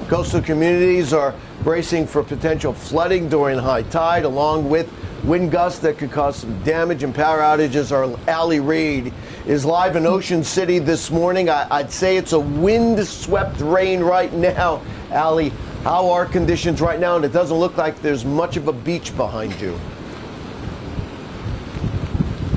Coastal communities are bracing for potential flooding during high tide, along with wind gusts that could cause some damage and power outages. Our Reid is live in Ocean City this morning. I'd say it's a wind-swept rain right now. Allie, how are conditions right now? And it doesn't look like there's much of a beach behind you.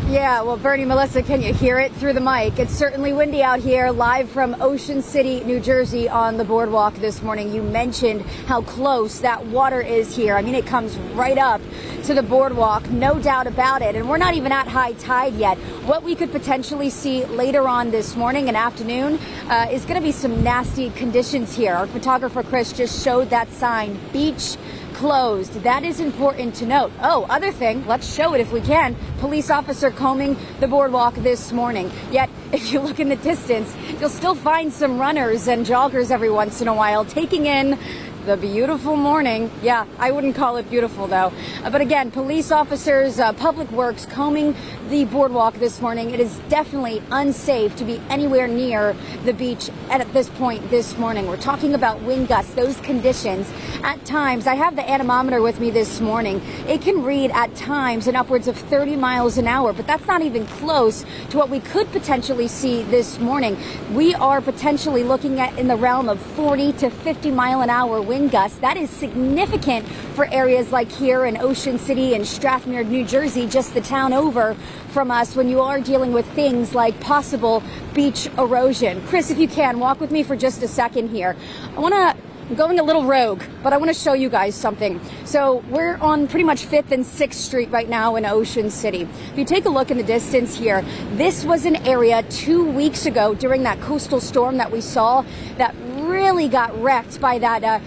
Yeah, well, Bernie, Melissa, can you hear it through the mic? It's certainly windy out here, live from Ocean City, New Jersey on the boardwalk this morning. You mentioned how close that water is here. I mean, it comes right up to the boardwalk, no doubt about it. And we're not even at high tide yet. What we could potentially see later on this morning and afternoon is going to be some nasty conditions here. Our photographer, Chris, just showed that sign, beach closed. That is important to note. Oh, other thing, let's show it if we can. Police officer combing the boardwalk this morning. Yet, if you look in the distance, you'll still find some runners and joggers every once in a while taking in the beautiful morning. Yeah, I wouldn't call it beautiful though. But again, police officers, public works combing the boardwalk this morning. It is definitely unsafe to be anywhere near the beach at this point this morning. We're talking about wind gusts, those conditions. At times, I have the anemometer with me this morning. It can read at times in upwards of 30 miles an hour, but that's not even close to what we could potentially see this morning. We are potentially looking at in the realm of 40 to 50 mile an hour wind gusts. That is significant for areas like here in Ocean City and Strathmere, New Jersey, just the town over from us, when you are dealing with things like possible beach erosion. Chris, if you can, walk with me for just a second here. I'm going a little rogue, but I want to show you guys something. So we're on pretty much 5th and 6th Street right now in Ocean City. If you take a look in the distance here, this was an area 2 weeks ago during that coastal storm that we saw that really got wrecked by that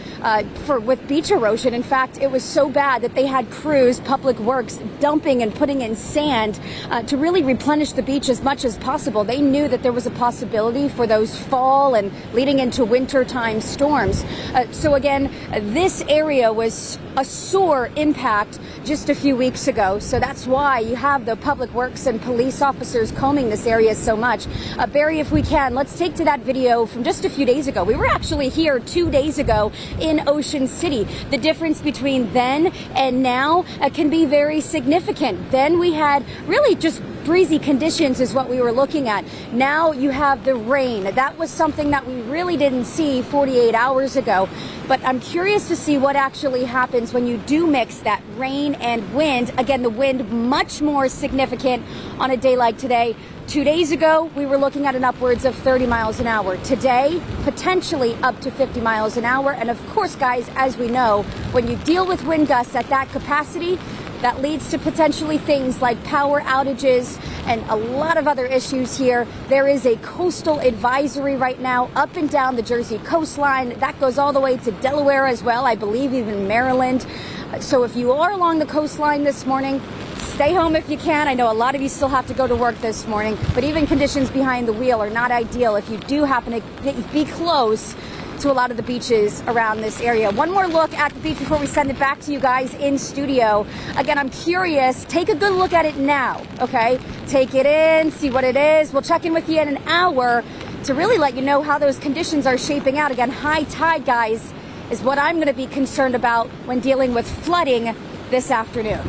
with beach erosion. In fact, it was so bad that they had crews, public works, dumping and putting in sand to really replenish the beach as much as possible. They knew that there was a possibility for those fall and leading into wintertime storms. So again, this area was a sore impact just a few weeks ago. So that's why you have the public works and police officers combing this area so much. Barry, if we can, let's take to that video from just a few days ago. We were actually here 2 days ago in Ocean City. The difference between then and now can be very significant. Then we had really just breezy conditions is what we were looking at. Now you have the rain. That was something that we really didn't see 48 hours ago. But I'm curious to see what actually happens when you do mix that rain and wind. Again, the wind much more significant on a day like today. 2 days ago, we were looking at an upwards of 30 miles an hour. Today, potentially up to 50 miles an hour. And of course, guys, as we know, when you deal with wind gusts at that capacity, that leads to potentially things like power outages and a lot of other issues here. There is a coastal advisory right now up and down the Jersey coastline. That goes all the way to Delaware as well, I believe even Maryland. So if you are along the coastline this morning, stay home if you can. I know a lot of you still have to go to work this morning, but even conditions behind the wheel are not ideal if you do happen to be close to a lot of the beaches around this area. One more look at the beach before we send it back to you guys in studio. Again, I'm curious. Take a good look at it now, okay? Take it in, see what it is. We'll check in with you in an hour to really let you know how those conditions are shaping out. Again, high tide, guys, is what I'm going to be concerned about when dealing with flooding this afternoon.